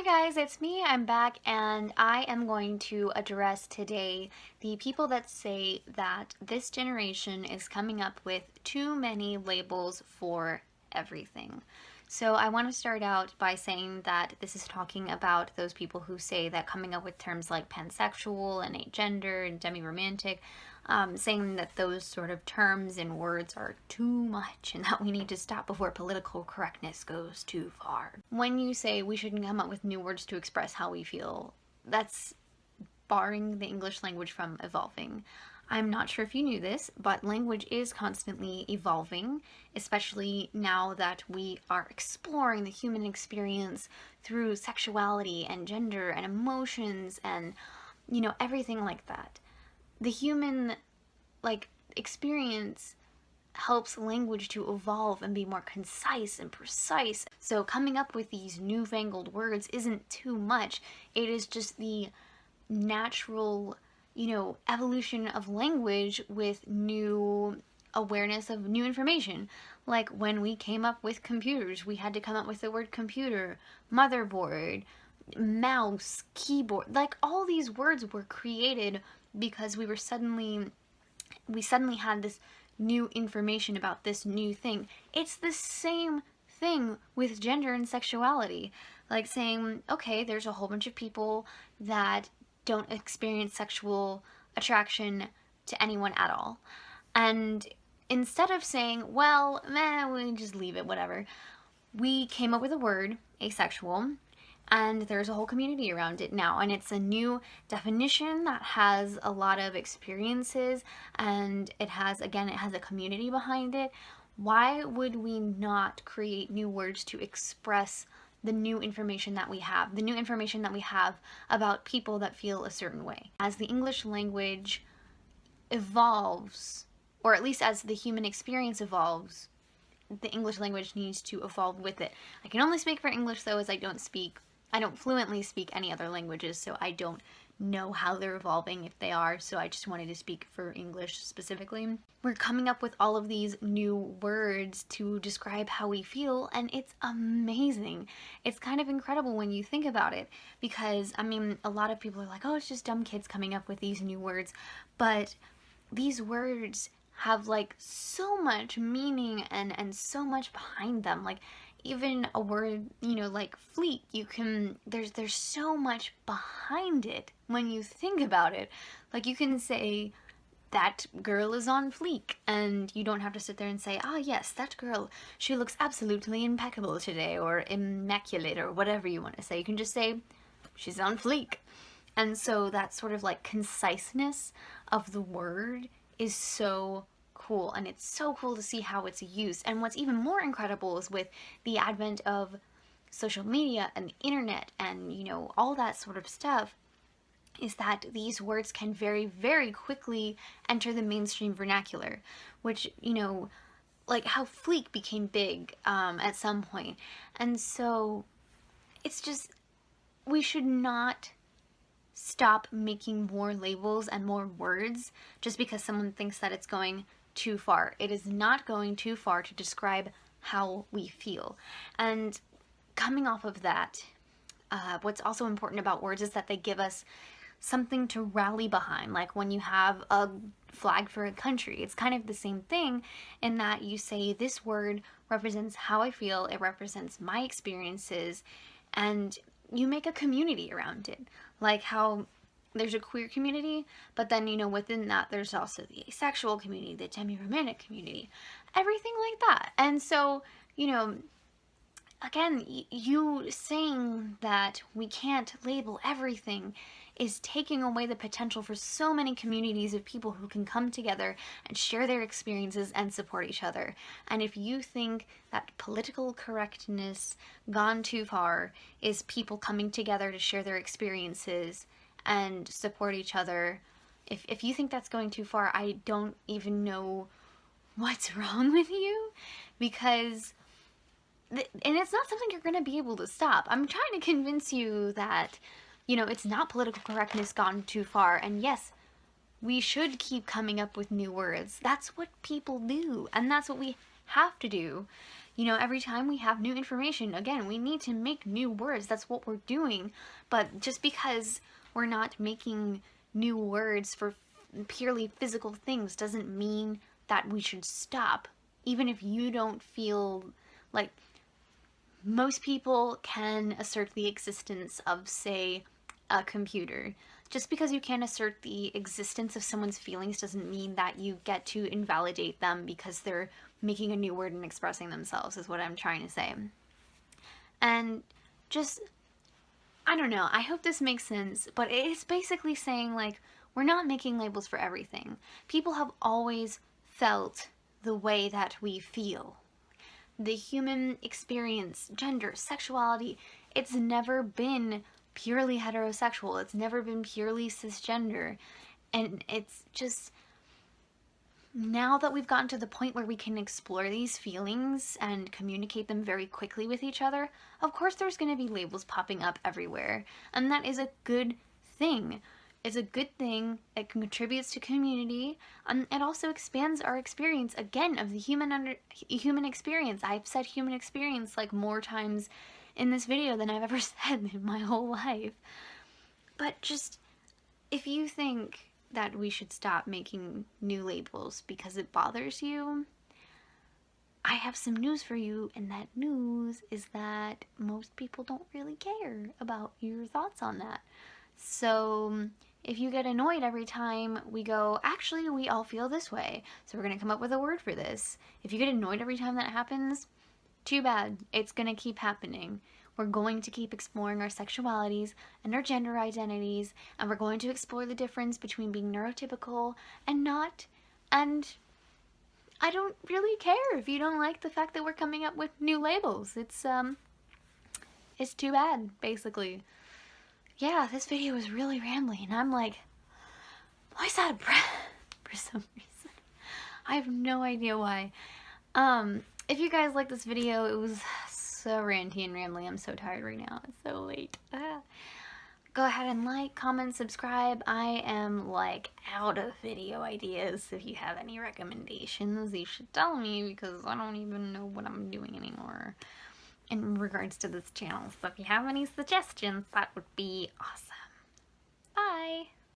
guys, it's me. I'm back and I am going to address today the people that say that this generation is coming up with too many labels for everything. So I want to start out by saying that this is talking about those people who say that coming up with terms like pansexual and agender and demi-romantic, saying that those sort of terms and words are too much and that we need to stop before political correctness goes too far. When you say we shouldn't come up with new words to express how we feel, that's barring the English language from evolving. I'm not sure if you knew this, but language is constantly evolving, especially now that we are exploring the human experience through sexuality and gender and emotions and, everything like that. The human, experience helps language to evolve and be more concise and precise. So coming up with these newfangled words isn't too much. It is just the natural, evolution of language with new awareness of new information. Like when we came up with computers, we had to come up with the word computer, motherboard, mouse, keyboard. Like all these words were created because we suddenly had this new information about this new thing. It's the same thing with gender and sexuality. Like saying, okay, there's a whole bunch of people that don't experience sexual attraction to anyone at all. And instead of saying, well, we just leave it, whatever, we came up with a word, asexual, and there's a whole community around it now, and it's a new definition that has a lot of experiences, and it has a community behind it. Why would we not create new words to express the new information that we have, about people that feel a certain way? As the English language evolves, or at least as the human experience evolves, the English language needs to evolve with it. I can only speak for English though, as I don't fluently speak any other languages, so I don't know how they're evolving, if they are, so I just wanted to speak for English specifically. We're coming up with all of these new words to describe how we feel, and it's amazing. It's kind of incredible when you think about it, because, a lot of people are like, oh, it's just dumb kids coming up with these new words, but these words have, so much meaning and so much behind them. Even a word, like fleek, there's so much behind it when you think about it. You can say, that girl is on fleek, and you don't have to sit there and say, yes, that girl, she looks absolutely impeccable today, or immaculate, or whatever you want to say. You can just say, she's on fleek. And so that sort of conciseness of the word is so cool, and it's so cool to see how it's used. And what's even more incredible is with the advent of social media and the internet and all that sort of stuff, is that these words can very, very quickly enter the mainstream vernacular, which, like how fleek became big at some point. And so it's just, we should not stop making more labels and more words just because someone thinks that it's going too far. It is not going too far to describe how we feel. And coming off of that, what's also important about words is that they give us something to rally behind. Like when you have a flag for a country, it's kind of the same thing in that you say, this word represents how I feel, it represents my experiences, and you make a community around it. Like how there's a queer community, but then, within that, there's also the asexual community, the demi-romantic community, everything like that. And so, again, you saying that we can't label everything is taking away the potential for so many communities of people who can come together and share their experiences and support each other. And if you think that political correctness gone too far is people coming together to share their experiences and support each other, if you think that's going too far, I don't even know what's wrong with you, because and it's not something you're going to be able to stop. I'm trying to convince you that, it's not political correctness gone too far, and yes, we should keep coming up with new words. That's what people do, and that's what we have to do. You know, every time we have new information, again, we need to make new words. That's what we're doing. But just because we're not making new words for purely physical things doesn't mean that we should stop. Even if you don't feel like, most people can assert the existence of, say, a computer. Just because you can't assert the existence of someone's feelings doesn't mean that you get to invalidate them because they're making a new word and expressing themselves, is what I'm trying to say. And just, I don't know, I hope this makes sense, but it's basically saying, like, we're not making labels for everything. People have always felt the way that we feel. The human experience, gender, sexuality, it's never been purely heterosexual. It's never been purely cisgender. And it's just, now that we've gotten to the point where we can explore these feelings and communicate them very quickly with each other, of course there's going to be labels popping up everywhere. And that is a good thing. It's a good thing. It contributes to community. It also expands our experience, again, of the human experience. I've said human experience like more times in this video than I've ever said in my whole life. But just, if you think that we should stop making new labels because it bothers you, I have some news for you, and that news is that most people don't really care about your thoughts on that. So if you get annoyed every time we go, actually, we all feel this way, so we're going to come up with a word for this. If you get annoyed every time that happens, too bad. It's going to keep happening. We're going to keep exploring our sexualities and our gender identities, and we're going to explore the difference between being neurotypical and not. And I don't really care if you don't like the fact that we're coming up with new labels. It's too bad, basically. Yeah, this video was really rambling, and I'm like, voice out of breath for some reason. I have no idea why. If you guys like this video, it was so ranty and rambling. I'm so tired right now. It's so late. Go ahead and like, comment, subscribe. I am like out of video ideas. If you have any recommendations, you should tell me, because I don't even know what I'm doing anymore in regards to this channel. So if you have any suggestions, that would be awesome. Bye!